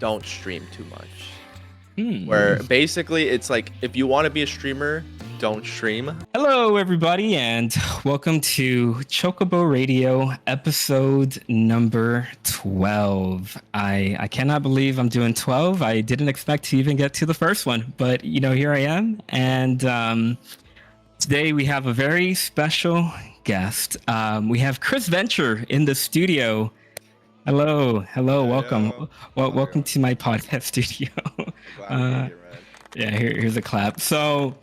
don't stream too much. Where basically it's like, if you want to be a streamer, don't stream. Hello, everybody, and welcome to Chocobo Radio, episode number 12. I cannot believe I'm doing 12. I didn't expect to even get to the first one, but here I am. And today we have a very special guest. We have Chris Venture in the studio. Hello, welcome. Welcome to my podcast studio. Here's a clap. So,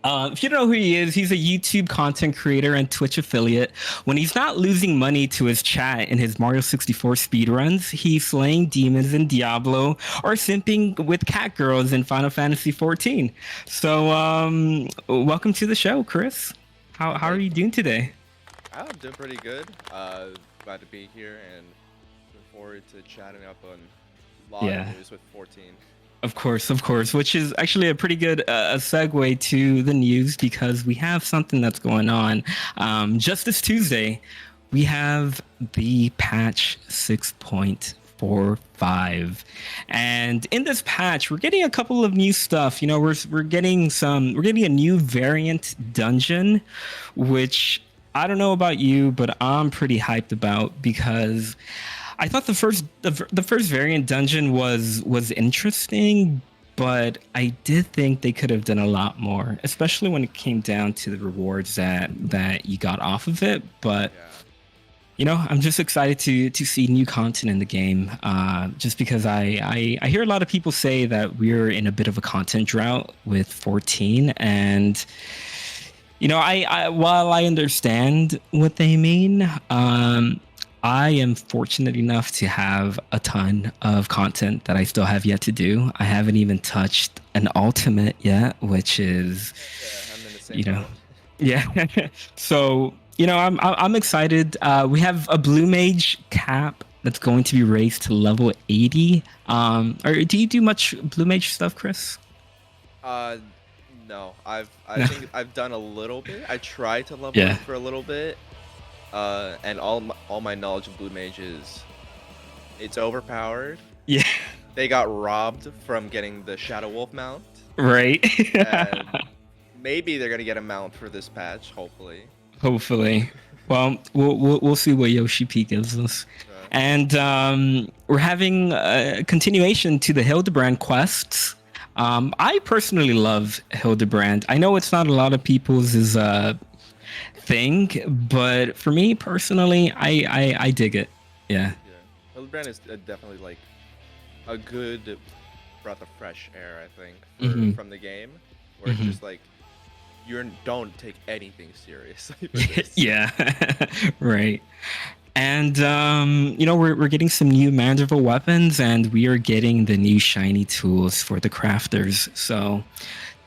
if you don't know who he is, he's a YouTube content creator and Twitch affiliate. When he's not losing money to his chat in his Mario 64 speedruns, he's slaying demons in Diablo or simping with cat girls in Final Fantasy 14. So, welcome to the show, Chris. How are you doing today? I'm doing pretty good. Glad to be here and looking forward to chatting up on a lot of news with 14. Of course, which is actually a pretty good segue to the news because we have something that's going on. Just this Tuesday, we have the patch 6.45, and in this patch, we're getting a couple of new stuff. We're getting a new variant dungeon, which I don't know about you, but I'm pretty hyped about because I thought the first variant dungeon was interesting, but I did think they could have done a lot more, especially when it came down to the rewards that you got off of it. But I'm just excited to see new content in the game, just because I hear a lot of people say that we're in a bit of a content drought with 14, and while I understand what they mean, I am fortunate enough to have a ton of content that I still have yet to do. I haven't even touched an ultimate yet, which is, I'm in the same So, I'm excited. We have a blue mage cap that's going to be raised to level 80. Or do you do much blue mage stuff, Chris? No. I think I've done a little bit. I tried to level it for a little bit. And all my knowledge of blue mages, it's overpowered. Yeah. They got robbed from getting the Shadow Wolf mount. Right. And maybe they're gonna get a mount for this patch, hopefully. Well, we'll see what Yoshi P gives us. And we're having a continuation to the Hildebrand quests. I personally love Hildebrand. I know it's not a lot of people's thing, but for me personally, I dig it. Hildebrand is definitely like a good breath of fresh air, I think, from the game, where it's just like don't take anything seriously. Right. And we're getting some new Manderville weapons, and we are getting the new shiny tools for the crafters. So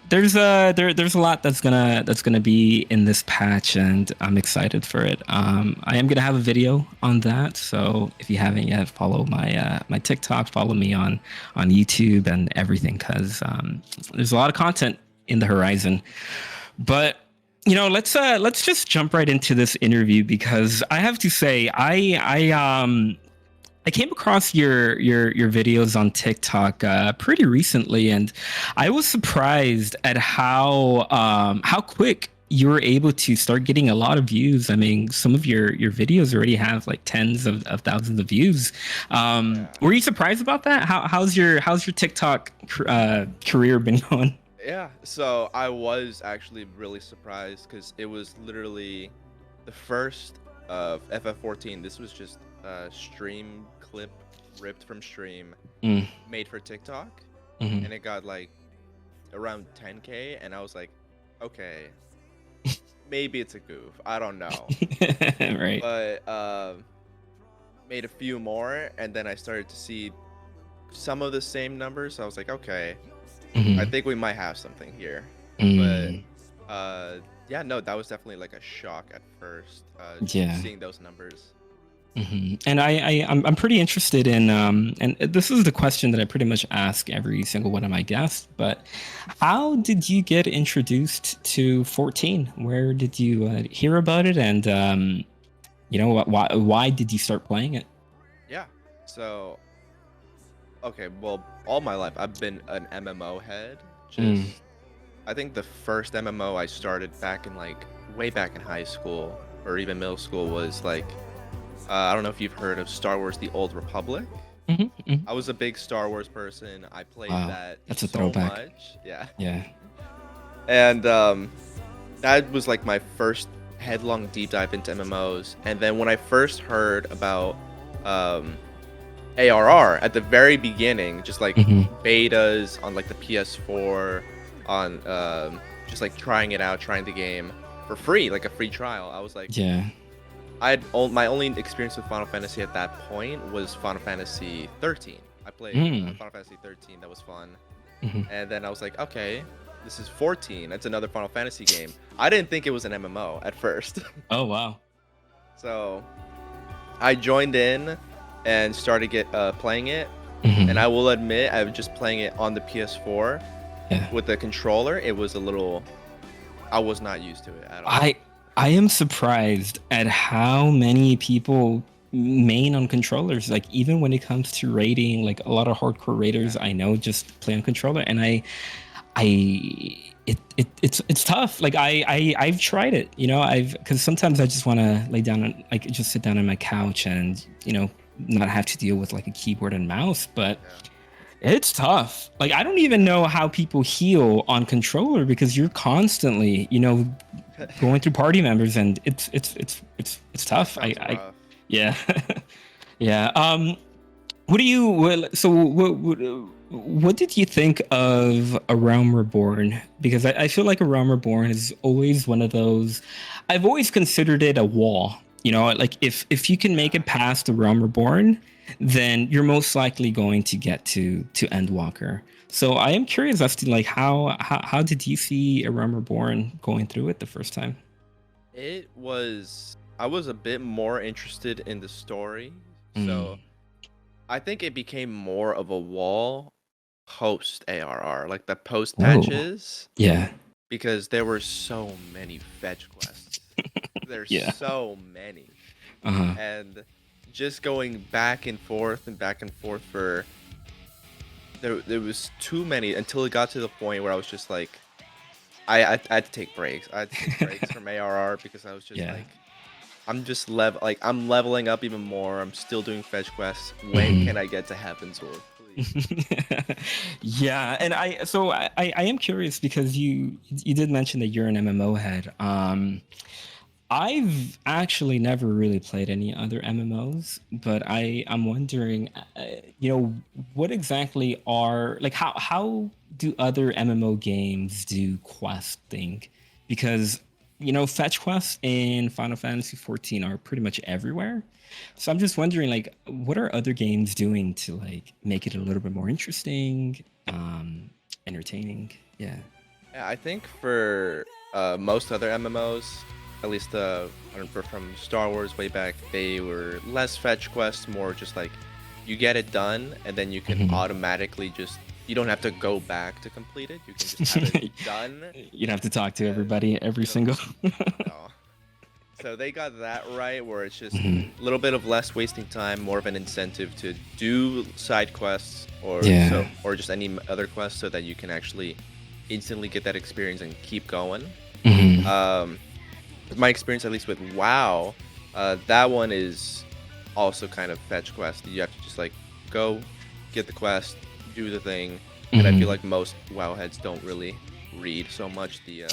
there's a lot that's gonna be in this patch, and I'm excited for it. I am gonna have a video on that, so if you haven't yet, follow my TikTok, follow me on YouTube and everything, because there's a lot of content in the horizon. But let's just jump right into this interview, because I have to say I came across your videos on TikTok pretty recently, and I was surprised at how quick you were able to start getting a lot of views. I mean, some of your videos already have like tens of thousands of views. Were you surprised about that? How's your TikTok career been going? Yeah, so I was actually really surprised, because it was literally the first of FF14. This was just a stream clip ripped from stream, made for TikTok, and it got like around 10K, and I was like, okay, maybe it's a goof, I don't know. Right. But made a few more, and then I started to see some of the same numbers, so I was like, okay, I think we might have something here. But that was definitely like a shock at first, seeing those numbers. And I'm pretty interested in and this is the question that I pretty much ask every single one of my guests, but how did you get introduced to 14? Where did you hear about it, and why did you start playing it? So Okay, well, all my life I've been an MMO head. Just I think the first MMO I started back in like way back in high school or even middle school was like I don't know if you've heard of Star Wars: The Old Republic. I was a big Star Wars person. I played that that's a so throwback. much. Yeah. Yeah. And that was like my first headlong deep dive into MMOs. And then when I first heard about ARR at the very beginning, just like betas on like the PS4, on just like trying it out, trying the game for free, like a free trial. I was like, yeah. My only experience with Final Fantasy at that point was Final Fantasy 13. I played Final Fantasy 13. That was fun. And then I was like, okay, this is 14. That's another Final Fantasy game. I didn't think it was an MMO at first. Oh, wow. So I joined in and started playing it. And I will admit, I was just playing it on the PS4 with the controller. It was a little... I was not used to it at all. I am surprised at how many people main on controllers. Like even when it comes to raiding, like a lot of hardcore raiders I know just play on controller, and it's tough. Like I've tried it, you know, because sometimes I just want to lay down and like just sit down on my couch and, you know, not have to deal with like a keyboard and mouse, but it's tough. Like I don't even know how people heal on controller because you're constantly, you know, going through party members, and it's tough. Yeah. Yeah. What did you think of A Realm Reborn? Because I feel like A Realm Reborn is always one of those. I've always considered it a wall. You know, like if you can make it past The Realm Reborn, then you're most likely going to get to Endwalker. So I am curious as to like how did you see A Realm Reborn going through it the first time? I was a bit more interested in the story, so I think it became more of a wall post ARR, like the post patches. Yeah. Because there were so many fetch quests. There's so many. And just going back and forth for there was too many until it got to the point where I was just like I had to take breaks. I had to take breaks from ARR because I was just like I'm leveling up even more. I'm still doing fetch quests. When can I get to Heaven's Sword, please? Yeah, and I am curious because you did mention that you're an MMO head. I've actually never really played any other MMOs, but I'm wondering, you know, what exactly are like how do other MMO games do questing? Because you know, fetch quests in Final Fantasy 14 are pretty much everywhere. So I'm just wondering, like, what are other games doing to like make it a little bit more interesting, entertaining? Yeah. Yeah, I think for most other MMOs, at least from Star Wars way back, they were less fetch quests, more just like you get it done, and then you can automatically just you don't have to go back to complete it. You can just have it done. You don't have to talk to everybody every single. No. So they got that right, where it's just a little bit of less wasting time, more of an incentive to do side quests or just any other quests, so that you can actually instantly get that experience and keep going. My experience, at least with WoW, that one is also kind of fetch quest. You have to just like go get the quest, do the thing, and I feel like most WoW heads don't really read so much the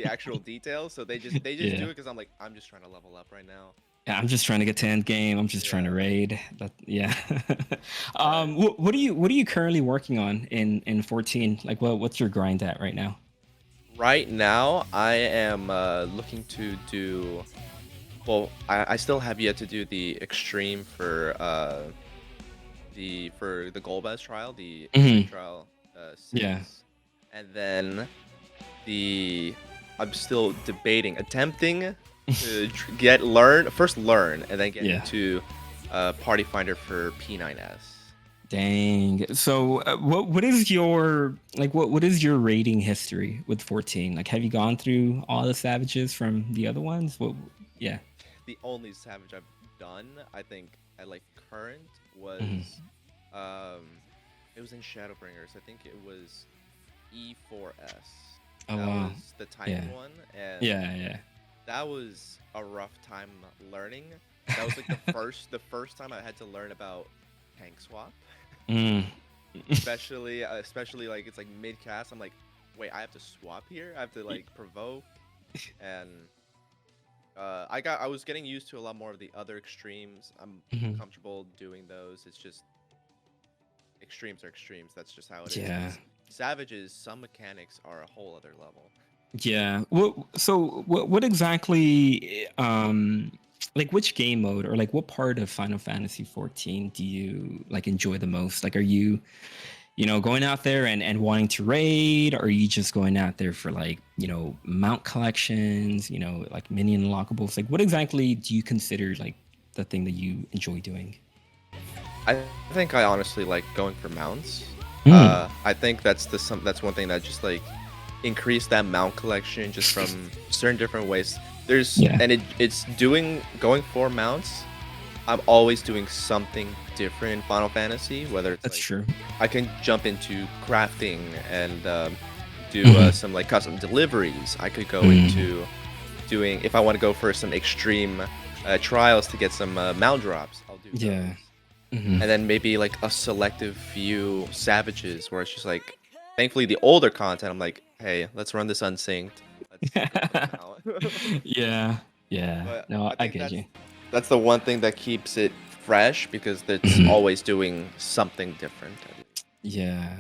actual details, so they just do it because I'm just trying to level up right now. Yeah, I'm just trying to get to end game. I'm just trying to raid. What are you currently working on in 14? Like, what's your grind at right now? Right now, I am looking to do. Well, I still have yet to do the extreme for the Golbez trial, the extreme trial 6. And then I'm still attempting to learn, and then get into Party Finder for P9S. Dang. So what is your rating history with 14? Like, have you gone through all the savages from the other ones? The only savage I've done, I think, at like current was It was in Shadowbringers. I think it was E4S. Oh, that wow. was the Titan one, and Yeah. that was a rough time learning. That was like the first time I had to learn about tank swap. especially like it's like mid cast. I'm like, wait, I have to swap here. I have to like provoke, and I was getting used to a lot more of the other extremes. I'm comfortable doing those. It's just extremes are extremes. That's just how it is. Savages, some mechanics are a whole other level. Yeah. What exactly like which game mode or like what part of Final Fantasy 14 do you like enjoy the most? Like, are you going out there and wanting to raid? Or are you just going out there for like, mount collections, like minion unlockables? Like, what exactly do you consider like the thing that you enjoy doing? I think I honestly like going for mounts. I think that's one thing that just like increase that mount collection just from certain different ways. And it's going for mounts. I'm always doing something different in Final Fantasy, whether it's that's true. I can jump into crafting and do some like custom deliveries. I could go into doing, if I want to go for some extreme trials to get some mount drops, I'll do those. And then maybe like a selective few savages where it's just like, thankfully the older content, I'm like, hey, let's run this unsynced. Yeah. But No, I get you. That's the one thing that keeps it fresh, because it's always doing something different. Yeah,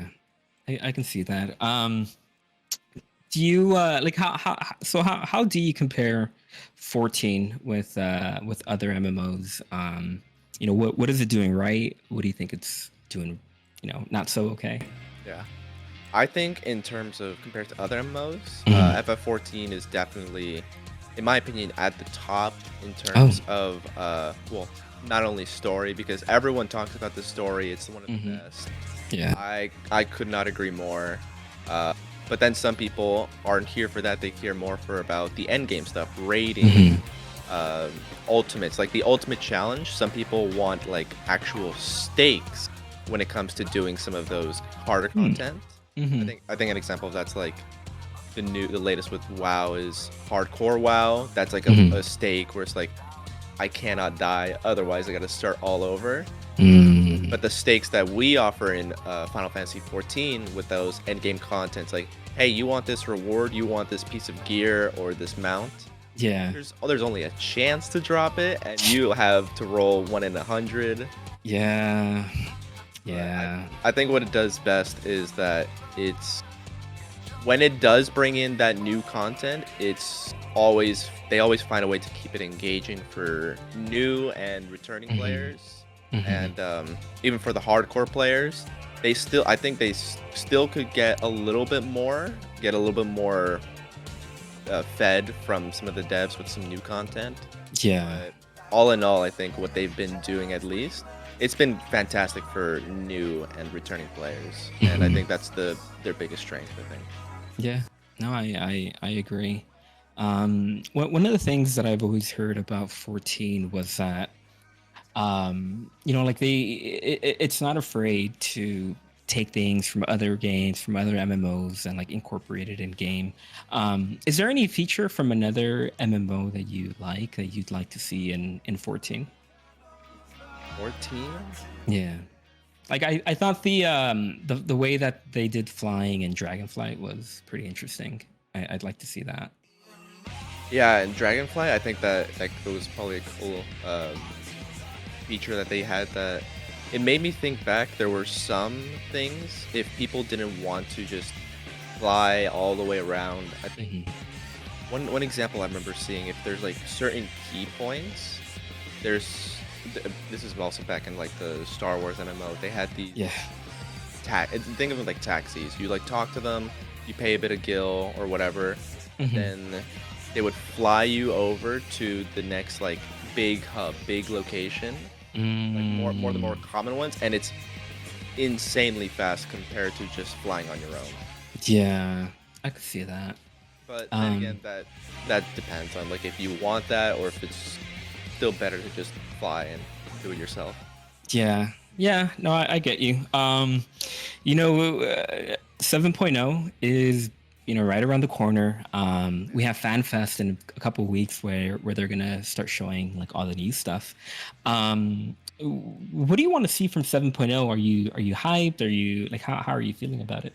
I can see that. Do you like how do you compare 14 with other MMOs? What is it doing right? What do you think it's doing, not so okay? Yeah, I think in terms of compared to other MMOs, FF14 is definitely, in my opinion, at the top in terms of not only story, because everyone talks about the story. It's one of the best. Yeah, I could not agree more. But then some people aren't here for that. They care more for about the end game stuff, raiding, ultimates, like the ultimate challenge. Some people want like actual stakes when it comes to doing some of those harder content. I think an example of that's like the latest with WoW is hardcore WoW. That's like a stake where it's like, I cannot die, otherwise I gotta start all over. But the stakes that we offer in Final Fantasy 14 with those endgame contents, like, hey, you want this reward, you want this piece of gear or this mount, there's only a chance to drop it, and you have to roll 1 in 100. I think what it does best is that when it does bring in that new content, they always find a way to keep it engaging for new and returning players. And even for the hardcore players, I think they still could get a little bit more fed from some of the devs with some new content. But all in all, I think what they've been doing, at least, it's been fantastic for new and returning players. And I think that's their biggest strength, I think. Yeah, no, I agree. One of the things that I've always heard about 14 was that like it's not afraid to take things from other games, from other MMOs, and like incorporate it in game. Is there any feature from another MMO that you'd like to see in 14? 14? Yeah, like I thought the way that they did flying in Dragonflight was pretty interesting. I'd like to see that. Yeah, in Dragonflight, I think that was probably a cool feature that they had, that it made me think back. There were some things, if people didn't want to just fly all the way around, I think one example I remember seeing, if there's like certain key points, this is also back in like the Star Wars MMO, they had these think of them like taxis. You like talk to them, you pay a bit of gil or whatever, then they would fly you over to the next like big hub, big location, like more the more common ones, and it's insanely fast compared to just flying on your own. Yeah, I could see that. But then again, that depends on like if you want that, or if it's still better to just fly and do it yourself. Yeah, Yeah, no, I get you. 7.0 is right around the corner. We have FanFest in a couple of weeks where they're gonna start showing like all the new stuff. What do you want to see from 7.0? Are you hyped? Are you like how are you feeling about it?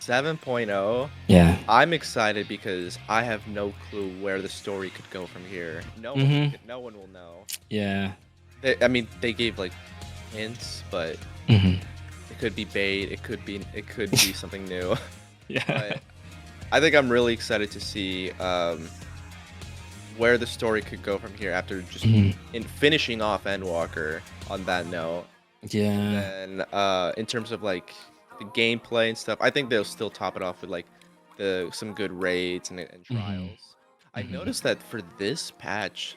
7.0. Yeah. I'm excited because I have no clue where the story could go from here. No one will know. Yeah. They gave like hints, but Mm-hmm. it could be bait. It could be something new. Yeah. But I think I'm really excited to see where the story could go from here after just in finishing off Endwalker on that note. Yeah. And then in terms of like the gameplay and stuff, I think they'll still top it off with like some good raids and trials. I noticed that for this patch,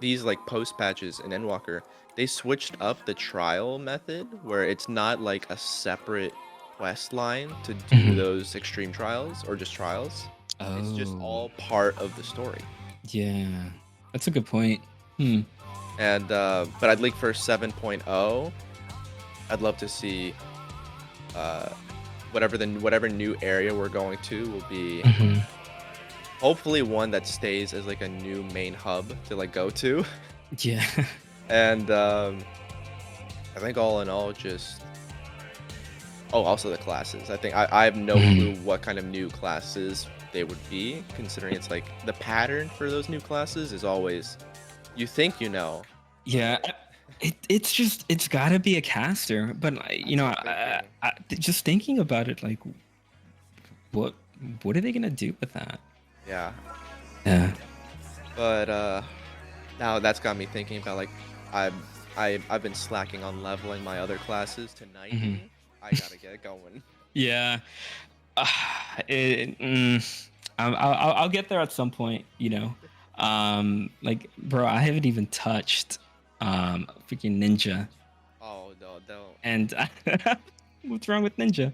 these like post patches in Endwalker, they switched up the trial method where it's not like a separate quest line to do those extreme trials or just trials. Oh. It's just all part of the story. Yeah, that's a good point. And but I'd like for 7.0, I'd love to see whatever new area we're going to will be hopefully one that stays as like a new main hub to like go to. Yeah. And I think all in all, just also the classes. I think I have no clue what kind of new classes they would be, considering it's like the pattern for those new classes is always you think you know. Yeah. It's got to be a caster, but I just thinking about it, like what are they gonna do with that? Yeah. Yeah. But now that's got me thinking about like I've been slacking on leveling my other classes to 90. I gotta get going. Yeah. I'll get there at some point, like bro, I haven't even touched freaking Ninja. Oh no, don't. And what's wrong with Ninja?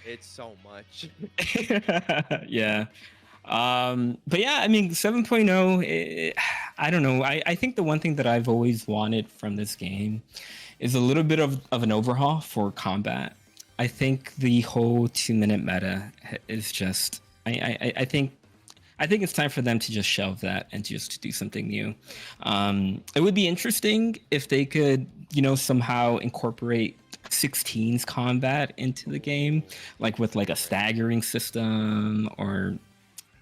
It's so much. Yeah. But yeah, I mean 7.0, I don't know. I think the one thing that I've always wanted from this game is a little bit of an overhaul for combat. I think the whole 2-minute meta is just I think it's time for them to just shelve that and just do something new. It would be interesting if they could, somehow incorporate 16's combat into the game, like with like a staggering system or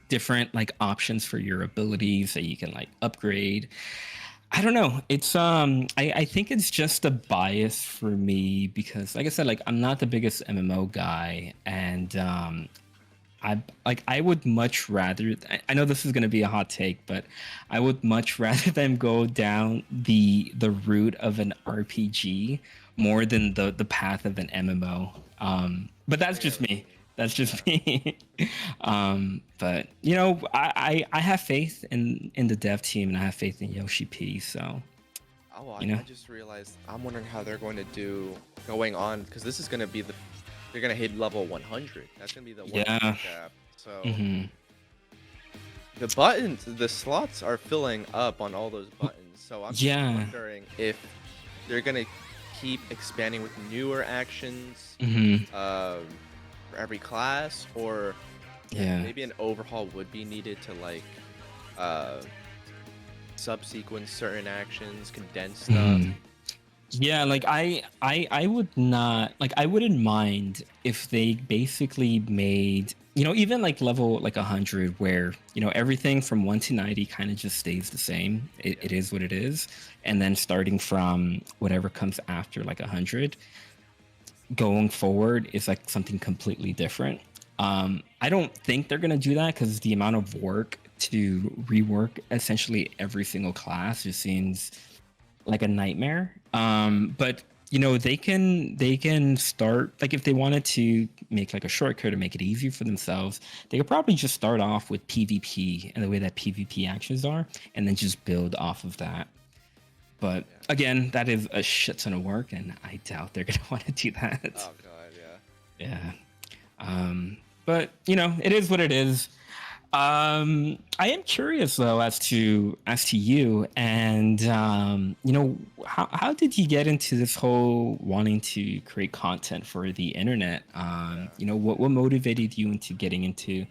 different like options for your abilities that you can like upgrade. I don't know. It's I think it's just a bias for me because like I said, like I'm not the biggest MMO guy, and I would much rather, I know this is going to be a hot take, but I would much rather them go down the route of an RPG more than the path of an MMO. But that's just me. That's just me. But I have faith in the dev team, and I have faith in Yoshi P. So. I just realized I'm wondering how they're going to do going on, because this is going to be they're going to hit level 100. That's going to be the 100 cap. So the buttons, the slots are filling up on all those buttons. So I'm just wondering if they're going to keep expanding with newer actions for every class, or maybe an overhaul would be needed to like subsequence certain actions, condense stuff. Yeah, like I would not, like I wouldn't mind if they basically made, even like level like 100 where, everything from 1 to 90 kind of just stays the same. It is what it is. And then starting from whatever comes after like 100 going forward is like something completely different. I don't think they're going to do that because the amount of work to rework essentially every single class just seems like a nightmare. But they can start, like if they wanted to make like a shortcut or make it easier for themselves, they could probably just start off with PvP and the way that PvP actions are, and then just build off of that. But again, that is a shit ton of work, and I doubt they're gonna want to do that. Oh god, yeah. Yeah. But it is what it is. I am curious though as to you, and how did you get into this whole wanting to create content for the internet? What motivated you into getting into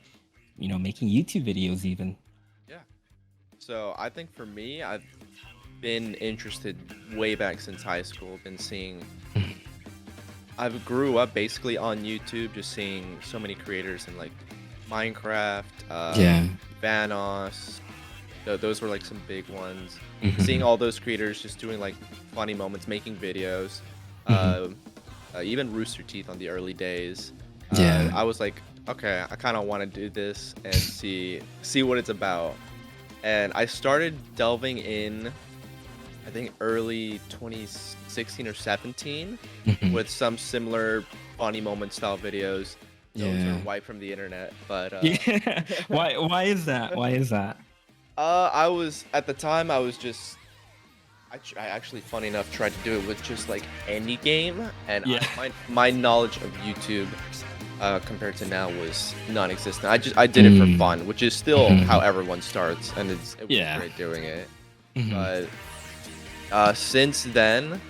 making YouTube videos even? Yeah. So I think for me, I've been interested way back since high school. Been seeing. I've grew up basically on YouTube, just seeing so many creators in like Minecraft, Vanos. Those were like some big ones. Seeing all those creators just doing like funny moments, making videos. Even Rooster Teeth on the early days. I was like, okay, I kind of want to do this and see what it's about. And I started delving in, I think early 2016 or 17, with some similar funny moment style videos. Those are wiped from the internet, but Why is that? Why is that? I was at the time. I actually, funny enough, tried to do it with just like any game, and my knowledge of YouTube compared to now was non-existent. I did it for fun, which is still how everyone starts, and it was great doing it. But since then,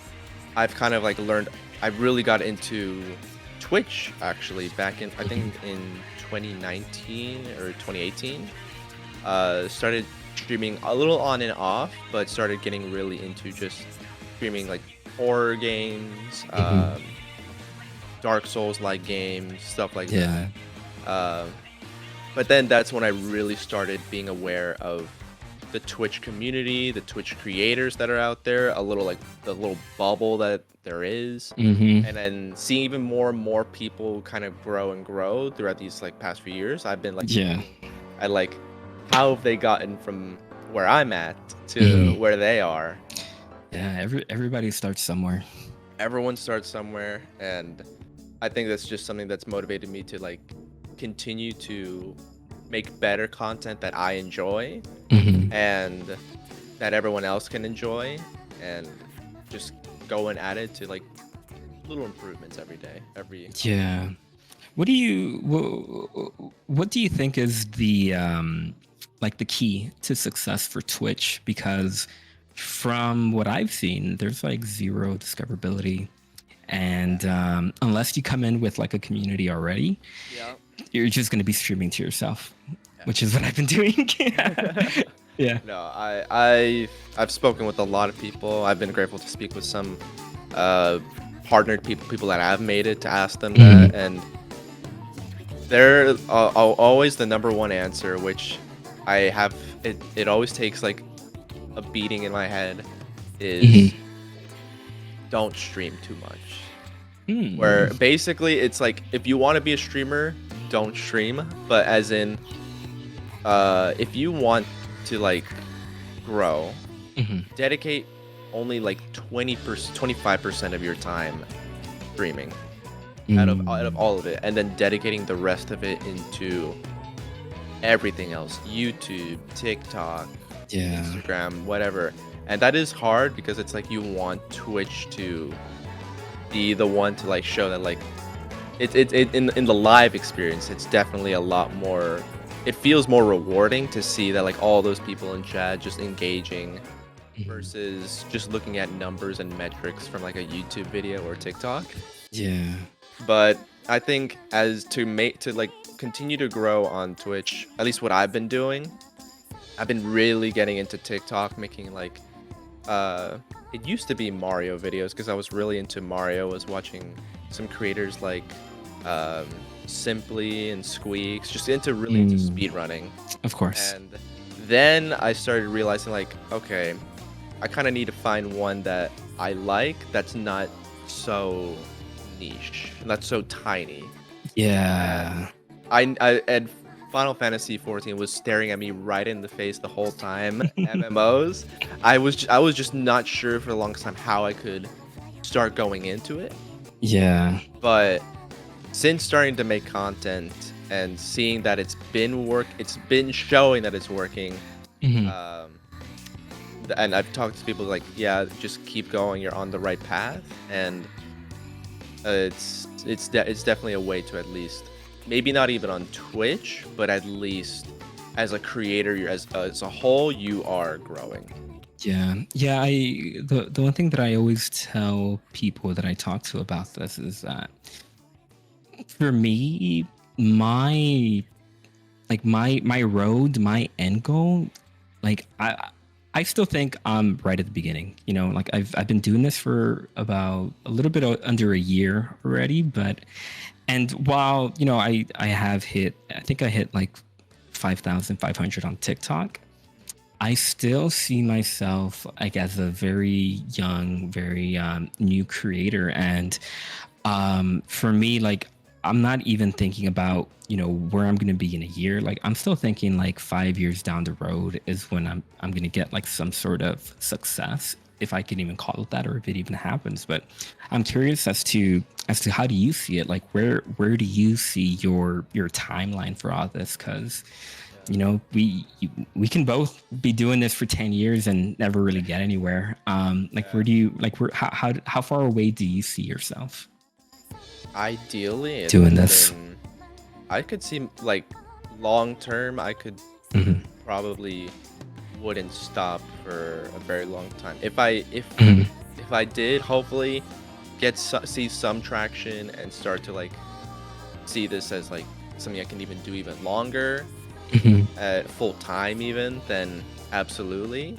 I've kind of like learned. I really got into Twitch actually back in I think in 2019 or 2018. Started streaming a little on and off, but started getting really into just streaming like horror games, Dark Souls like games, stuff like that. But then that's when I really started being aware of the Twitch community, the Twitch creators that are out there, a little like the little bubble that there is, and then seeing even more and more people kind of grow and grow throughout these like past few years. I've been like, I like, how have they gotten from where I'm at to where they are? Yeah, everybody starts somewhere. Everyone starts somewhere, and I think that's just something that's motivated me to like continue to make better content that I enjoy and that everyone else can enjoy, and just going at it to like little improvements every day. What do you think is the like the key to success for Twitch? Because from what I've seen, there's like zero discoverability, and unless you come in with like a community already, you're just going to be streaming to yourself, which is what I've been doing. No, I've spoken with a lot of people. I've been grateful to speak with some partnered people that have made it, to ask them that, and they're always the number one answer, which I have. It always takes like a beating in my head, is don't stream too much. Where basically it's like, if you want to be a streamer, don't stream, but as in if you want to like grow, dedicate only like 25% of your time streaming out of all of it, and then dedicating the rest of it into everything else: YouTube, TikTok, Instagram, whatever. And that is hard, because it's like you want Twitch to be the one to like show that like it in the live experience, it's definitely a lot more. It feels more rewarding to see that like all those people in chat just engaging, versus just looking at numbers and metrics from like a YouTube video or TikTok. But I think as to like continue to grow on Twitch, at least what I've been doing, I've been really getting into TikTok, making like it used to be Mario videos, because I was really into Mario. I was watching some creators like Simply and Squeaks, just really into speedrunning. Of course. And then I started realizing like, okay, I kind of need to find one that I like, that's not so niche, not so tiny. And and Final Fantasy 14 was staring at me right in the face the whole time. MMOs. I was just not sure for the longest time how I could start going into it. But since starting to make content and seeing that it's been showing that it's working. And I've talked to people like, just keep going, you're on the right path, and it's definitely a way to at least, maybe not even on Twitch, but at least as a creator, you're as a whole, you are growing. Yeah. The one thing that I always tell people that I talk to about this is that for me, my road, my end goal, like I still think I'm right at the beginning. You know, like I've been doing this for about a little bit under a year already, and while, you know, I think I hit like 5,500 on TikTok. I still see myself like as a very young, very new creator, and for me, like I'm not even thinking about, you know, where I'm gonna be in a year. Like I'm still thinking like 5 years down the road is when I'm gonna get like some sort of success, if I can even call it that, or if it even happens. But I'm curious as to how do you see it? Like where do you see your timeline for all this? Because you know, we can both be doing this for 10 years and never really get anywhere. Like where do you like how far away do you see yourself Ideally, doing this? I could see like long term, I could probably wouldn't stop for a very long time. If I did, hopefully see some traction and start to like see this as like something I can even do even longer, at full time even, then absolutely.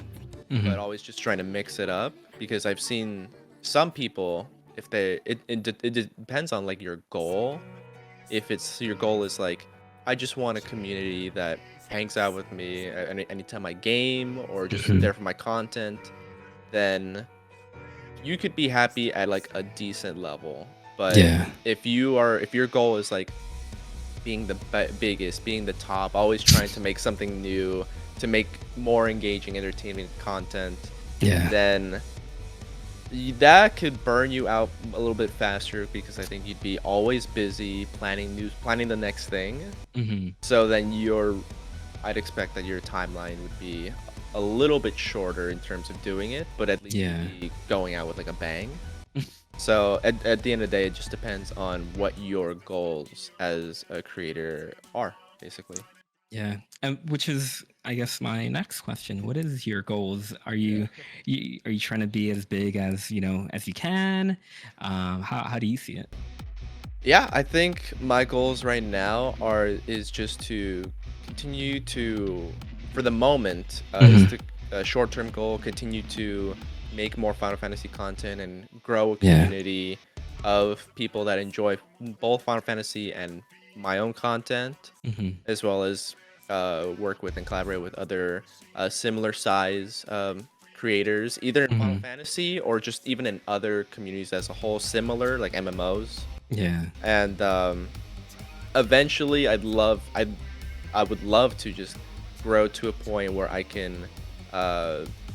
But always just trying to mix it up, because I've seen some people, if it depends on like your goal. If it's your goal is like, I just want a community that hangs out with me anytime I game, or just there for my content, then you could be happy at like a decent level. But if your goal is like being the biggest, being the top, always trying to make something new, to make more engaging, entertaining content, then that could burn you out a little bit faster, because I think you'd be always busy planning the next thing. So then I'd expect that your timeline would be a little bit shorter in terms of doing it, but at least you'd be going out with like a bang. So at the end of the day, it just depends on what your goals as a creator are, basically. Yeah, and which is, I guess, my next question. What is your goals? Are you trying to be as big as, you know, as you can? How do you see it? Yeah, I think my goals right now is just to continue to, for the moment, is to short-term goal, continue to make more Final Fantasy content and grow a community of people that enjoy both Final Fantasy and my own content, as well as work with and collaborate with other similar size creators, either in Final Fantasy or just even in other communities as a whole, similar like MMOs. And eventually, I would love to just grow to a point where I can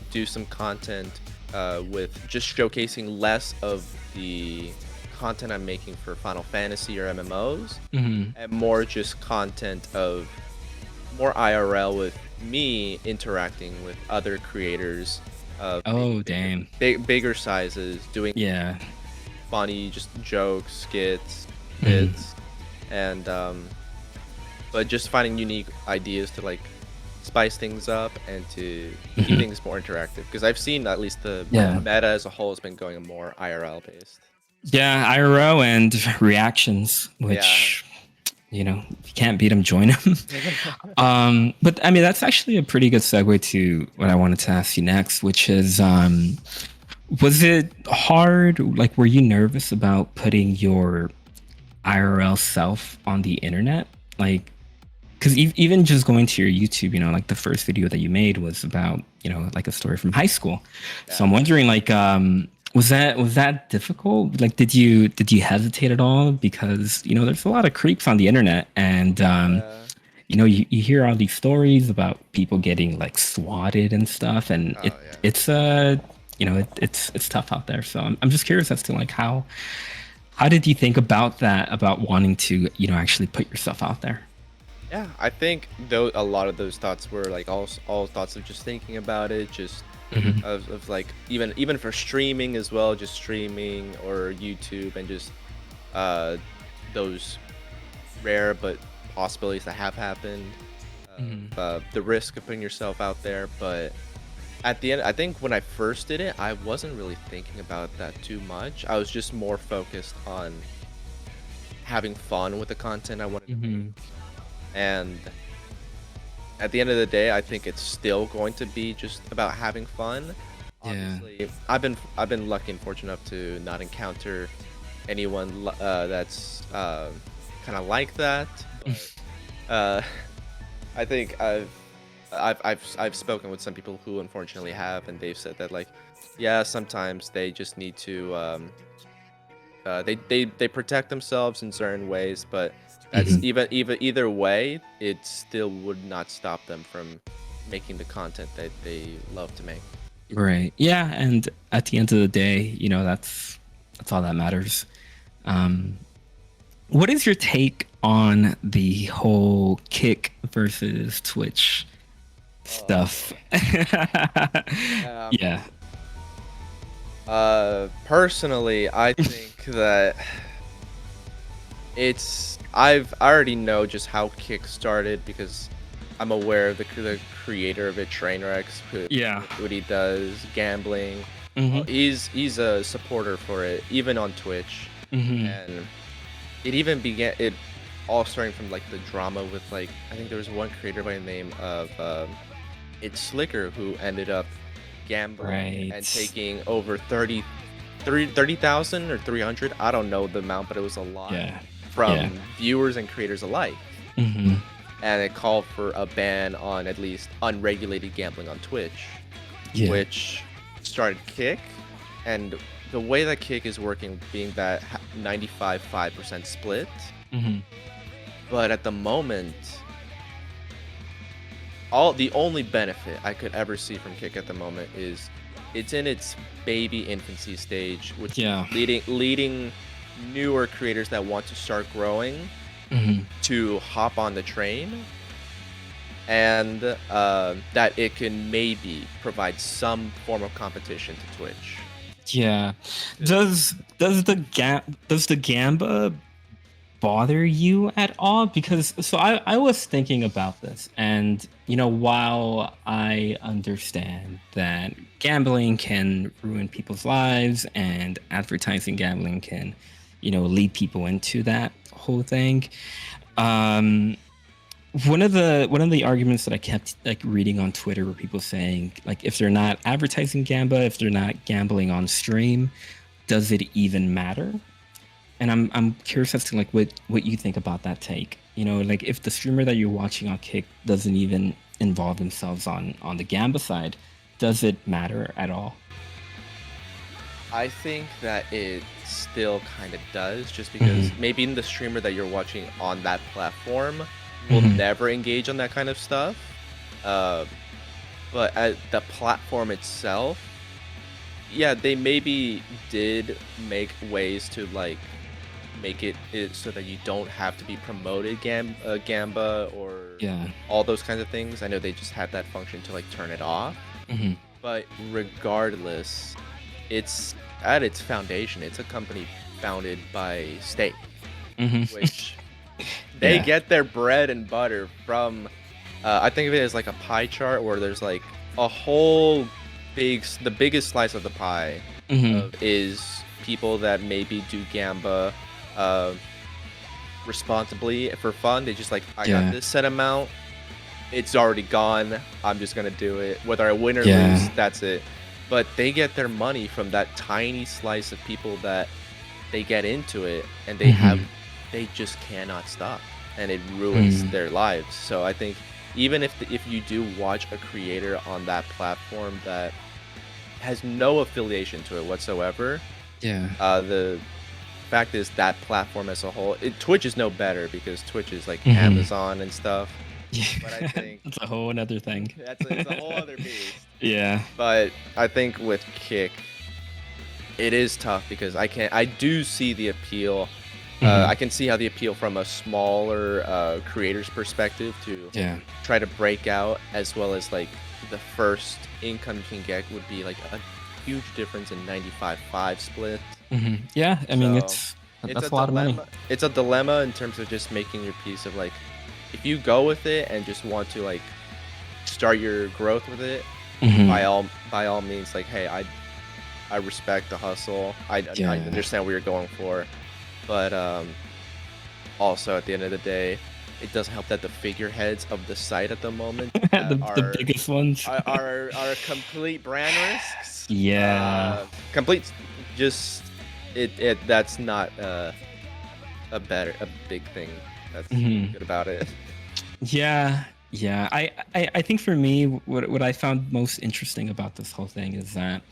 do some content with just showcasing less of the content I'm making for Final Fantasy or MMOs, and more just content of more IRL, with me interacting with other creators of bigger sizes, doing funny just jokes, skits, bits, and but just finding unique ideas to like spice things up and to keep things more interactive, because I've seen at least the meta as a whole has been going more IRL based. IRL and reactions, which you know, if you can't beat them, join them. But I mean, that's actually a pretty good segue to what I wanted to ask you next, which is, was it hard? Like, were you nervous about putting your IRL self on the internet? Like, because even just going to your YouTube, you know, like the first video that you made was about, you know, like a story from high school. So I'm wondering, like, was that difficult? Like, did you hesitate at all? Because, you know, there's a lot of creeps on the internet, and you know, you hear all these stories about people getting like swatted and stuff, and it's you know, it's tough out there. So I'm just curious as to like how did you think about that, about wanting to, you know, actually put yourself out there? Yeah, I think though a lot of those thoughts were like all thoughts of just thinking about it, just of like even for streaming as well, just streaming or YouTube, and just those rare but possibilities that have happened. the risk of putting yourself out there. But at the end, I think when I first did it, I wasn't really thinking about that too much. I was just more focused on having fun with the content I wanted to make. And at the end of the day, I think it's still going to be just about having fun. Obviously, I've been lucky and fortunate enough to not encounter anyone that's kind of like that. But, I think I've spoken with some people who unfortunately have, and they've said that, like, yeah, sometimes they just need to they protect themselves in certain ways, but that's either way, it still would not stop them from making the content that they love to make. Right. Yeah, and at the end of the day, you know, that's all that matters. What is your take on the whole Kick versus Twitch stuff? Yeah. Personally, I think that I already know just how Kick started because I'm aware of the creator of it, Trainwreck, what he does, gambling. He's a supporter for it, even on Twitch. And it all starting from like the drama with, like, I think there was one creator by the name of It's Slicker who ended up gambling and taking over 30,000 or 300. I don't know the amount, but it was a lot from viewers and creators alike. And it called for a ban on at least unregulated gambling on Twitch, which started Kick. And the way that Kick is working, being that 95% split, but at the moment, the only benefit I could ever see from Kick at the moment is it's in its baby infancy stage, which is leading newer creators that want to start growing to hop on the train, and that it can maybe provide some form of competition to Twitch. Yeah. Does the Gamba bother you at all? Because I was thinking about this, and you know, while I understand that gambling can ruin people's lives and advertising gambling can, you know, lead people into that whole thing, one of the arguments that I kept like reading on Twitter were people saying, like, if they're not advertising Gamba, if they're not gambling on stream, does it even matter? And I'm curious as to like what you think about that take. You know, like if the streamer that you're watching on Kick doesn't even involve themselves on the Gamba side, does it matter at all? I think that it still kind of does, just because maybe the streamer that you're watching on that platform will never engage on that kind of stuff. But at the platform itself, yeah, they maybe did make ways to like make it so that you don't have to be promoted Gamba or all those kinds of things. I know they just had that function to like turn it off. But regardless, it's at its foundation, it's a company founded by stake, which they get their bread and butter from. I think of it as like a pie chart where there's like a whole the biggest slice of the pie is people that maybe do Gamba responsibly for fun. They just like, I got this set amount, it's already gone, I'm just gonna do it, whether I win or lose, that's it. But they get their money from that tiny slice of people that they get into it, and they just cannot stop, and it ruins their lives. So I think even if you do watch a creator on that platform that has no affiliation to it whatsoever, the fact is that platform as a whole, Twitch is no better because Twitch is like Amazon and stuff. But I think it's a whole other thing. It's a whole other beast. But I think with Kick, it is tough because I do see the appeal. I can see how the appeal from a smaller creator's perspective to try to break out, as well as like the first income you can get would be like a huge difference in 95/5 split. I mean, that's a lot of money. It's a dilemma in terms of just making your piece of like, if you go with it and just want to like start your growth with it, by all means, like, hey, I respect the hustle. I understand what you're going for, but also at the end of the day, it doesn't help that the figureheads of the site at the moment the biggest ones are complete brand risks. Yeah, complete. Just that's not a big thing that's good about it. Yeah. I think for me, what I found most interesting about this whole thing is that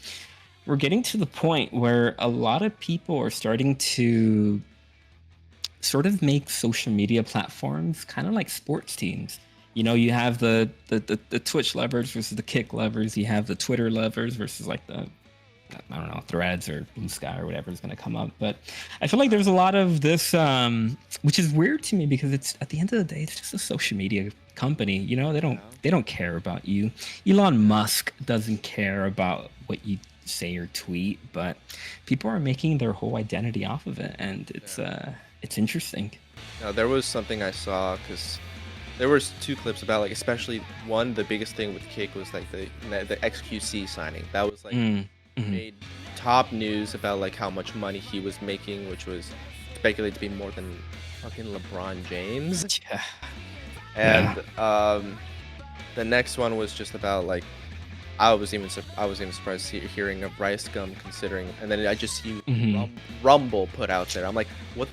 we're getting to the point where a lot of people are starting to sort of make social media platforms kind of like sports teams. You know, you have the Twitch lovers versus the Kick lovers. You have the Twitter lovers versus like the, I don't know, Threads or Blue Sky or whatever is going to come up. But I feel like there's a lot of this, which is weird to me because it's, at the end of the day, it's just a social media company. You know, they don't care about you. Elon Musk doesn't care about what you say or tweet, but people are making their whole identity off of it, and it's interesting. Now, there was something I saw, because there was 2 clips about, like, especially one, the biggest thing with Kick was like the XQC signing. That was like made top news about like how much money he was making, which was speculated to be more than fucking LeBron James. Yeah. And the next one was just about like, I was even surprised hearing of Rice Gum considering, and then I just see Rumble put out there. I'm like, what?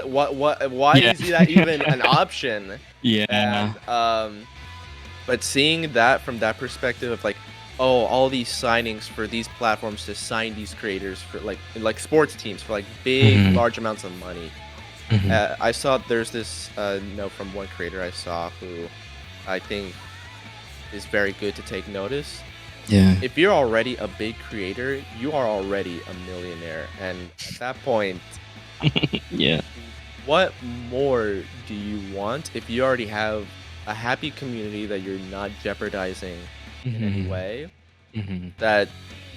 Why is that even an option? Yeah. And, but seeing that from that perspective of like, oh, all these signings for these platforms to sign these creators for like sports teams for like big, large amounts of money. I saw there's this note from one creator I saw who I think is very good to take notice. Yeah. If you're already a big creator, you are already a millionaire, and at that point, yeah, what more do you want if you already have a happy community that you're not jeopardizing in any way, that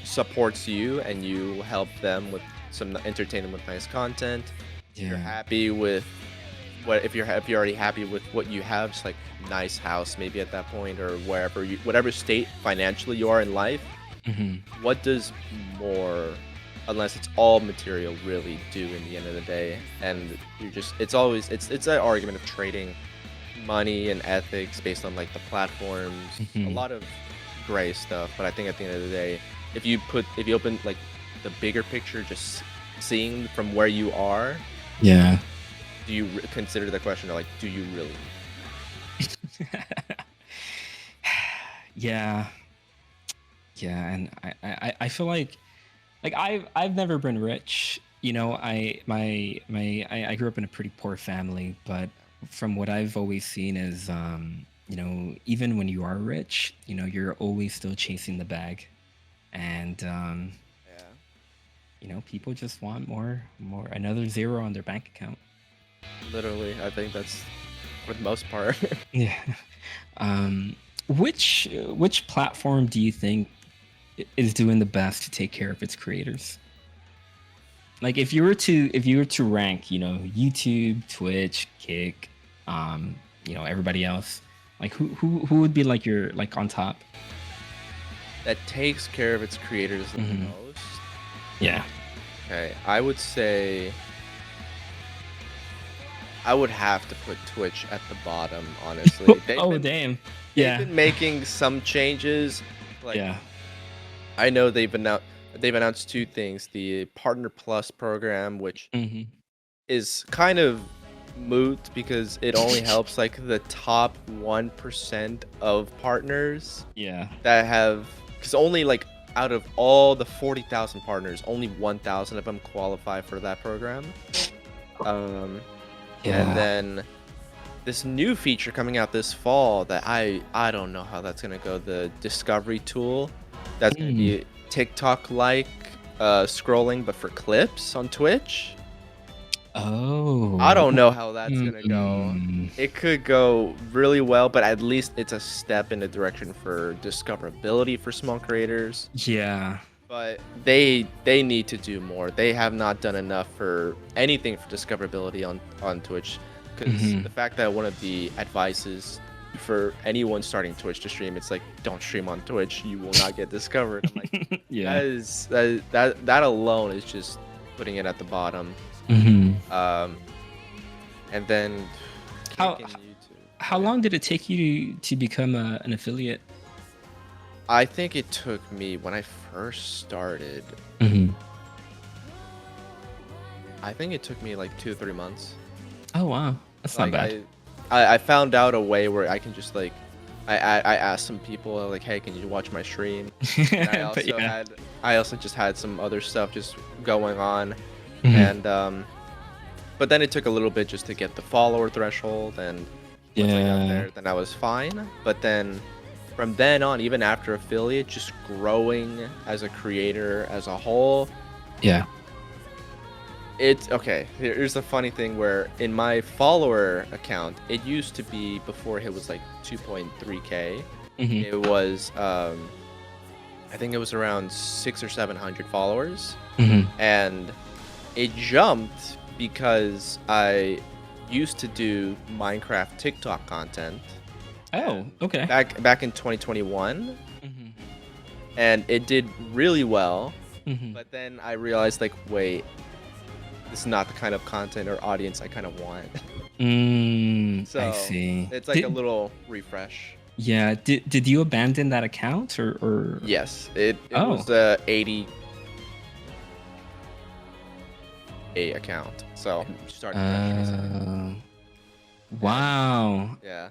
supports you and you help them with some entertainment with nice content? You're happy with if you're already happy with what you have, just like nice house maybe at that point, or whatever state financially you are in life. What does more, unless it's all material, really do in the end of the day? And it's an argument of trading money and ethics based on like the platforms, a lot of gray stuff. But I think at the end of the day, if you open like the bigger picture, just seeing from where you are, do you consider the question of like, do you really? Yeah, and I feel like I've never been rich. You know, I grew up in a pretty poor family, but from what I've always seen is, you know, even when you are rich, you know, you're always still chasing the bag, and you know, people just want more, another zero on their bank account. Literally, I think that's for the most part. Yeah. Which platform do you think is doing the best to take care of its creators? Like, if you were to rank, you know, YouTube, Twitch, Kick, you know, everybody else, like who would be like your on top? That takes care of its creators the most. Yeah. Okay, I would say I would have to put Twitch at the bottom, honestly. Damn. They've been making some changes. Like, I know they've announced 2 things: the Partner Plus program, which is kind of moot because it only helps like the top 1% of partners. Yeah. That have, because only like out of all the 40,000 partners, only 1,000 of them qualify for that program. And then this new feature coming out this fall that I don't know how that's gonna go. The discovery tool that's gonna be TikTok-like scrolling, but for clips on Twitch. Oh. I don't know how that's gonna go. It could go really well, but at least it's a step in the direction for discoverability for small creators. Yeah. But they need to do more. They have not done enough for anything for discoverability on Twitch. because the fact that one of the advices for anyone starting Twitch to stream, it's like, don't stream on Twitch, you will not get discovered. I'm like, that alone is just putting it at the bottom. And then how long did it take you to become an affiliate? I think it took me, when I first started, I think it took me like 2 to 3 months. Oh wow, that's not bad. I found out a way where I can just like, I asked some people like, hey, can you watch my stream? And I also just had some other stuff just going on, and but then it took a little bit just to get the follower threshold, and once I got there, then I was fine. But then from then on, even after affiliate, just growing as a creator as a whole. Yeah. It's okay. Here's the funny thing where in my follower account, it used to be before it was like 2.3K. It was, I think it was around 600 or 700 followers. And it jumped because I used to do Minecraft TikTok content. Oh, okay. Back in 2021. And it did really well. But then I realized like, wait, this is not the kind of content or audience I kind of want. So I see. It's like a little refresh. Yeah. Did you abandon that account or? Yes. It was 80 account. So started. Wow. Yeah.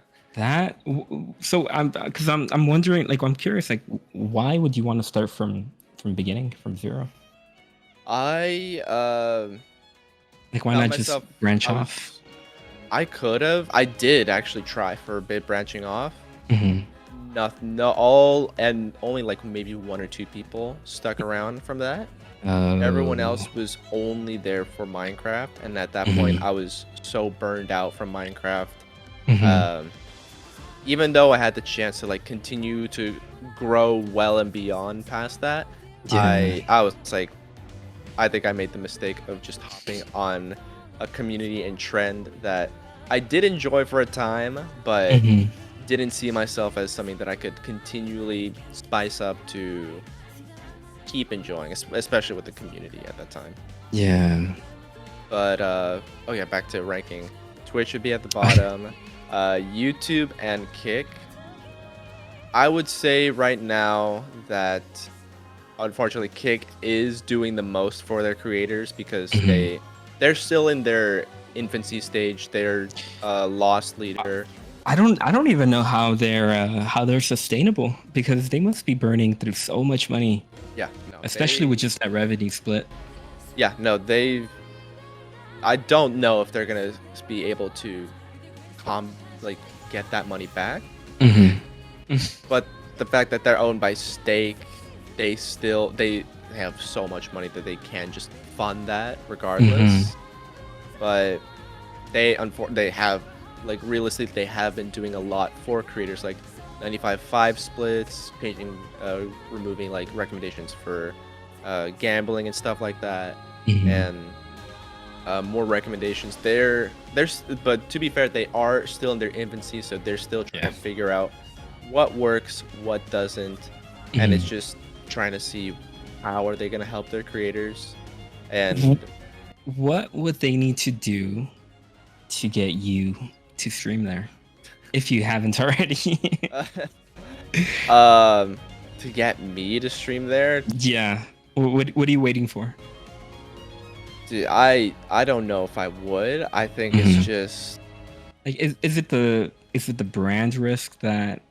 So I'm wondering, like, I'm curious, like, why would you want to start from beginning, from zero? Like, why not just branch off? I could have. I did actually try for a bit branching off. Nothing. Only like maybe 1 or 2 people stuck around from that. Everyone else was only there for Minecraft, and at that point, I was so burned out from Minecraft. Even though I had the chance to like continue to grow well and beyond past that, I was like, I think I made the mistake of just hopping on a community and trend that I did enjoy for a time, but didn't see myself as something that I could continually spice up to keep enjoying, especially with the community at that time. Yeah. But back to ranking. Twitch would be at the bottom. YouTube and Kick. I would say right now that unfortunately Kick is doing the most for their creators because they're still in their infancy stage. They're lost leader. I don't even know how they're sustainable, because they must be burning through so much money. Yeah, no, especially with just that revenue split. Yeah, no, I don't know if they're gonna be able to get that money back. But the fact that they're owned by Stake, they have so much money that they can just fund that regardless. But they have, like, realistically, they have been doing a lot for creators, like 95.5 splits, removing like recommendations for gambling and stuff like that, and more recommendations. But to be fair, they are still in their infancy, so they're still trying to figure out what works, what doesn't, and it's just trying to see how are they going to help their creators. And what would they need to do to get you to stream there, if you haven't already? To get me to stream there? Yeah. What are you waiting for? Dude, I don't know if I would. I think it's just like, is it the brand risk that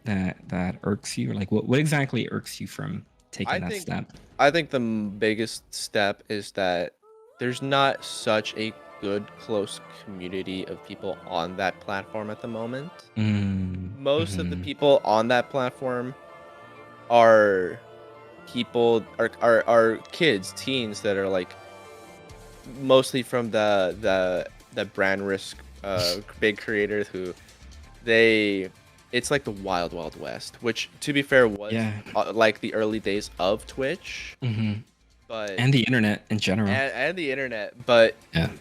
irks you, or like what exactly irks you from taking that step? I think the biggest step is that there's not such a good close community of people on that platform at the moment. Most of the people on that platform are kids, teens that are like mostly from the brand risk big creators who it's like the wild west, which to be fair was like the early days of Twitch. But and the internet in general, and the internet, but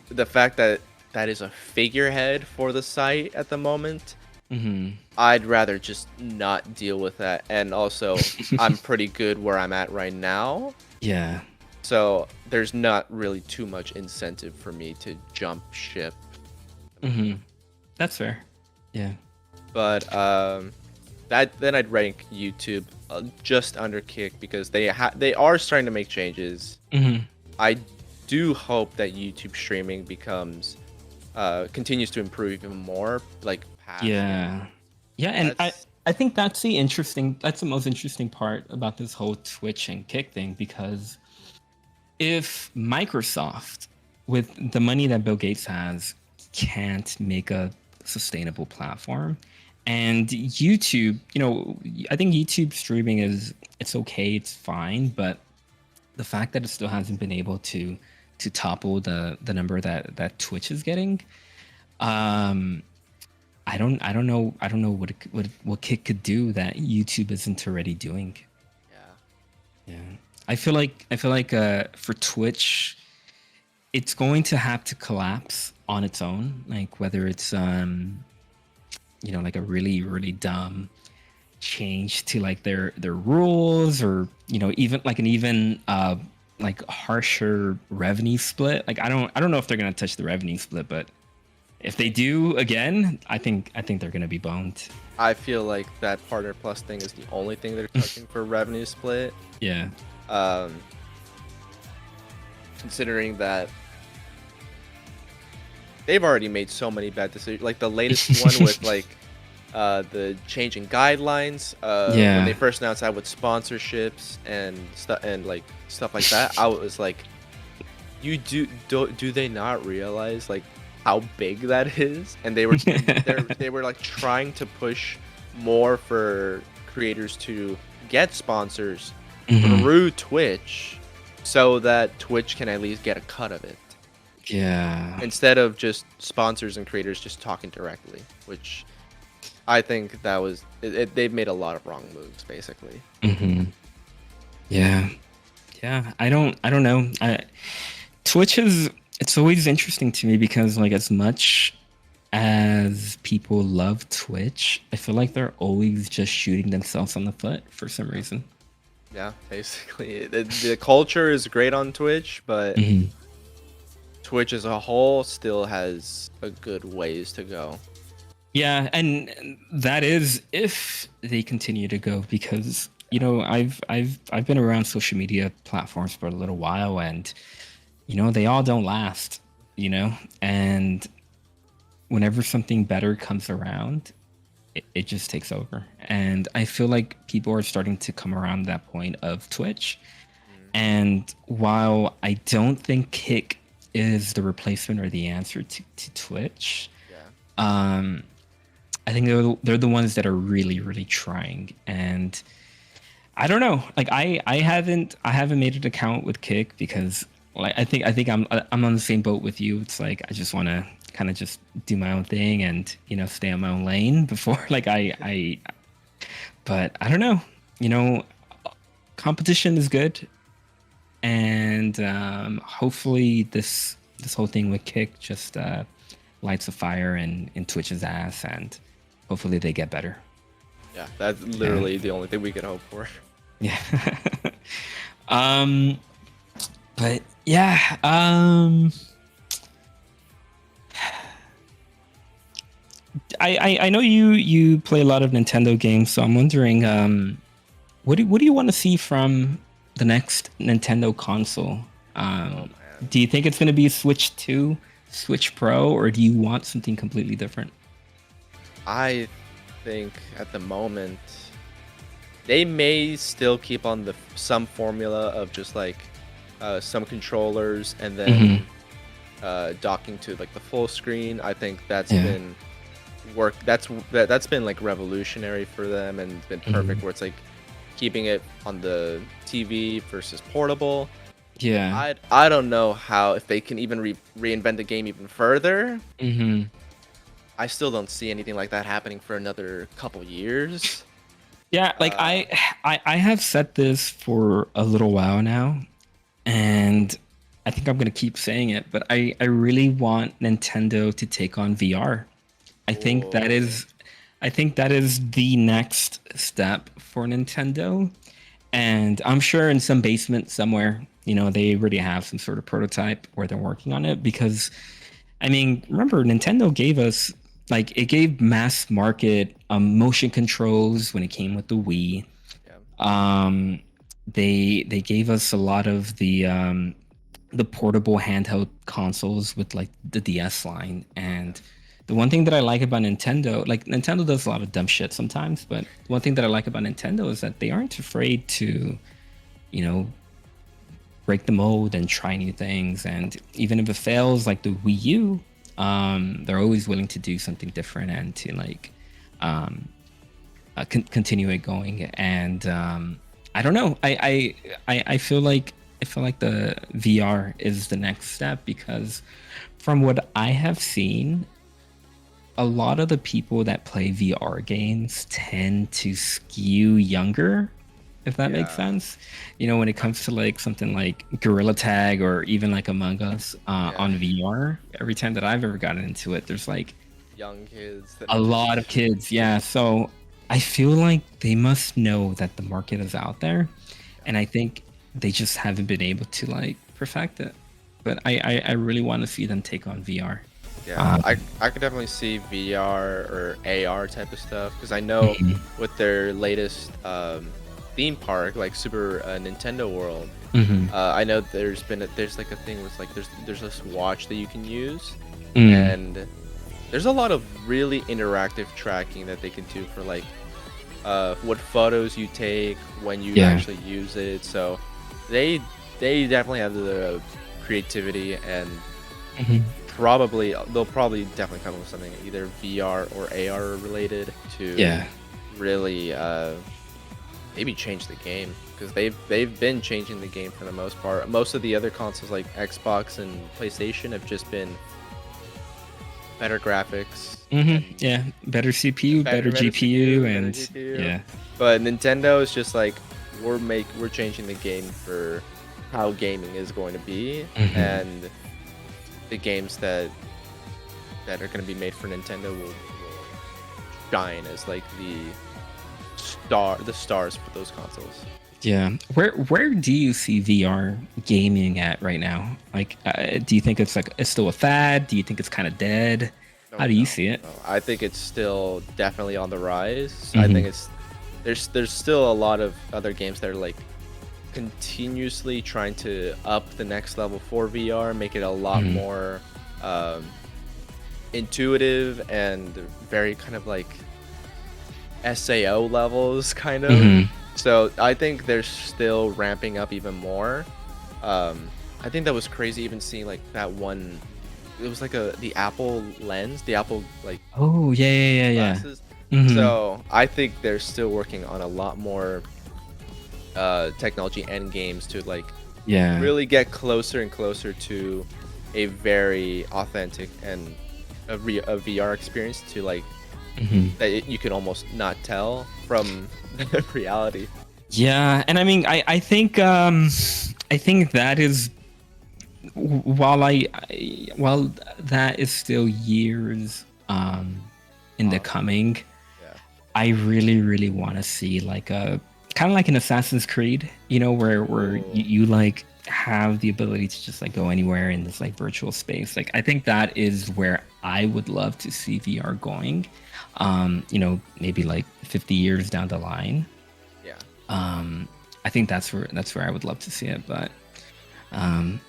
the fact that that is a figurehead for the site at the moment, Mm-hmm. I'd rather just not deal with that. And also, I'm pretty good where I'm at right now. Yeah. So there's not really too much incentive for me to jump ship. Mm-hmm. That's fair. Yeah. But then I'd rank YouTube just under Kick because they are starting to make changes. Mm-hmm. I do hope that YouTube streaming continues to improve even more. Like yeah, and I think that's the most interesting part about this whole Twitch and Kick thing, because if Microsoft, with the money that Bill Gates has, can't make a sustainable platform, and YouTube, I think YouTube streaming it's okay, it's fine, but the fact that it still hasn't been able to topple the number that Twitch is getting, I don't know what Kick could do that YouTube isn't already doing. Yeah. I feel like for Twitch, it's going to have to collapse on its own, like whether it's like a really, really dumb change to like their rules, or even like an even like harsher revenue split. Like I don't know if they're gonna touch the revenue split, but if they do again, I think they're gonna be boned. I feel like that Partner Plus thing is the only thing they're touching for revenue split. Yeah. Considering that they've already made so many bad decisions, like the latest one with like the changing guidelines. When they first announced that with sponsorships and stuff like that, I was like, do they not realize like how big that is? And they were like trying to push more for creators to get sponsors through Twitch, so that Twitch can at least get a cut of it. Yeah. Instead of just sponsors and creators just talking directly, which I think that was they've made a lot of wrong moves, basically. Mm-hmm. Yeah. I don't know. Twitch it's always interesting to me because like as much as people love Twitch, I feel like they're always just shooting themselves on the foot for some reason. Yeah, basically, the culture is great on Twitch, but Twitch as a whole still has a good ways to go. Yeah, and that is if they continue to go, because I've been around social media platforms for a little while, and they all don't last, and whenever something better comes around, it just takes over. And I feel like people are starting to come around that point of Twitch. And while I don't think Kick is the replacement or the answer to Twitch, I think they're the ones that are really, really trying. And I don't know, like I haven't made an account with Kick because like I think I'm on the same boat with you. It's like I just want to kind of just do my own thing and stay on my own lane before like but I don't know, competition is good, and hopefully this whole thing with Kick just lights a fire in Twitch's ass, and hopefully they get better. Yeah, that's literally the only thing we could hope for. Yeah. But yeah, I know you play a lot of Nintendo games, so I'm wondering, what do you want to see from the next Nintendo console? Do you think it's going to be Switch 2, Switch Pro, or do you want something completely different? I think at the moment they may still keep on some formula of just like some controllers and then docking to like the full screen. I think that's been that's been like revolutionary for them and been perfect, where it's like keeping it on the TV versus portable. Yeah. I don't know how, if they can even reinvent the game even further. I still don't see anything like that happening for another couple years. Yeah, like I have said this for a little while now, and I think I'm gonna keep saying it, but I really want Nintendo to take on VR. I think that is the next step for Nintendo. And I'm sure in some basement somewhere, they already have some sort of prototype where they're working on it. Because, I mean, remember, Nintendo gave us, like, it gave mass market motion controls when it came with the Wii. Yeah. They gave us a lot of the portable handheld consoles with like the DS line. And the one thing that I like about Nintendo, like Nintendo does a lot of dumb shit sometimes, but one thing that I like about Nintendo is that they aren't afraid to, break the mold and try new things. And even if it fails, like the Wii U, they're always willing to do something different and to like continue it going. And I don't know. I feel like the VR is the next step, because from what I have seen, a lot of the people that play VR games tend to skew younger, if that makes sense. When it comes to like something like Gorilla Tag or even like Among Us on VR, every time that I've ever gotten into it, there's like young kids. A lot of kids, yeah. So I feel like they must know that the market is out there, and I think they just haven't been able to like perfect it. But I really want to see them take on VR. Yeah, I could definitely see VR or AR type of stuff, because I know with their latest theme park, like Super Nintendo World, I know there's like a thing with like there's this watch that you can use, and there's a lot of really interactive tracking that they can do for like what photos you take when you actually use it. So they definitely have the creativity, and they'll probably definitely come up with something either VR or AR related to really maybe change the game, because they've been changing the game for the most part. Most of the other consoles like Xbox and PlayStation have just been better graphics, better CPU, better GPU, and GPU. But Nintendo is just like, we're changing the game for how gaming is going to be, and the games that are going to be made for Nintendo will shine as like the stars for those consoles. Yeah. Where do you see VR gaming at right now? Like, do you think it's still a fad? Do you think it's kind of dead? How do you see it? No. I think it's still definitely on the rise. I think there's still a lot of other games that are like continuously trying to up the next level for VR, make it a lot more intuitive and very kind of like SAO levels kind of. So I think they're still ramping up even more. I think that was crazy even seeing like that one. It was like the Apple lens, the Apple like glasses. So I think they're still working on a lot more technology and games to like really get closer and closer to a very authentic and a VR experience, to like that you can almost not tell from reality. Yeah, and I mean, I think that is, while that is still years in the coming, I really want to see like a kind of like an Assassin's Creed, where you like have the ability to just like go anywhere in this like virtual space. Like I think that is where I would love to see VR going. Maybe like 50 years down the line. I think that's where I would love to see it, but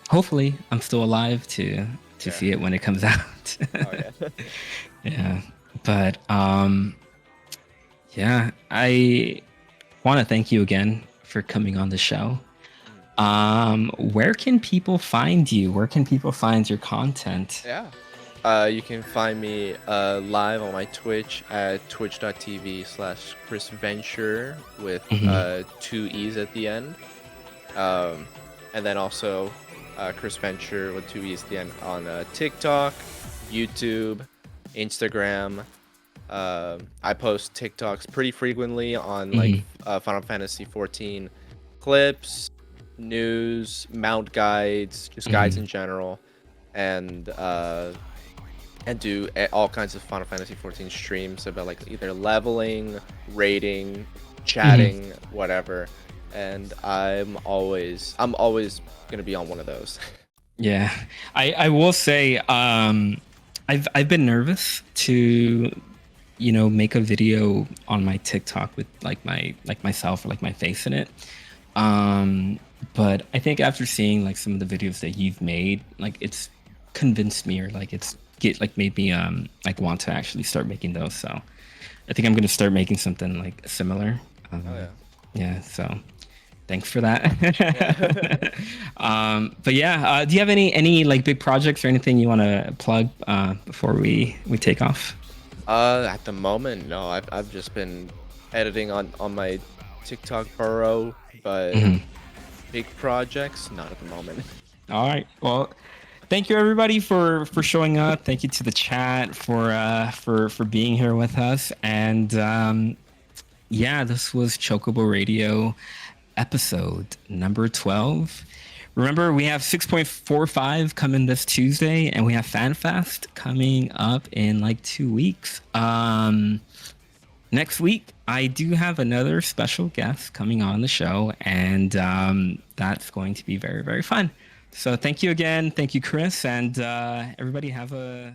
hopefully I'm still alive to see it when it comes out. But I want to thank you again for coming on the show. Where can people find you? Where can people find your content? You can find me live on my Twitch at twitch.tv/ChrisVenture with 2 E's at the end. And then also Chris Venture with 2 E's at the end on TikTok, YouTube, Instagram. I post TikToks pretty frequently on like Final Fantasy 14 clips, news, mount guides, just guides in general, and do all kinds of Final Fantasy 14 streams about like either leveling, raiding, chatting, whatever. And I'm always gonna be on one of those. Yeah, I will say I've been nervous to make a video on my TikTok with like myself or like my face in it. But I think after seeing like some of the videos that you've made, like it's convinced me, or like it's made me like want to actually start making those. So I think I'm gonna start making something like similar. Yeah, so thanks for that. But yeah, do you have any like big projects or anything you want to plug before we take off? At the moment, no. I've just been editing on my TikTok burrow, but big projects, not at the moment. All right. Well, thank you everybody for showing up. Thank you to the chat for being here with us. And yeah, this was Chocobo Radio episode number 12. Remember, we have 6.45 coming this Tuesday, and we have FanFest coming up in like 2 weeks. Next week, I do have another special guest coming on the show, and that's going to be very, very fun. So thank you again. Thank you, Chris, and everybody have a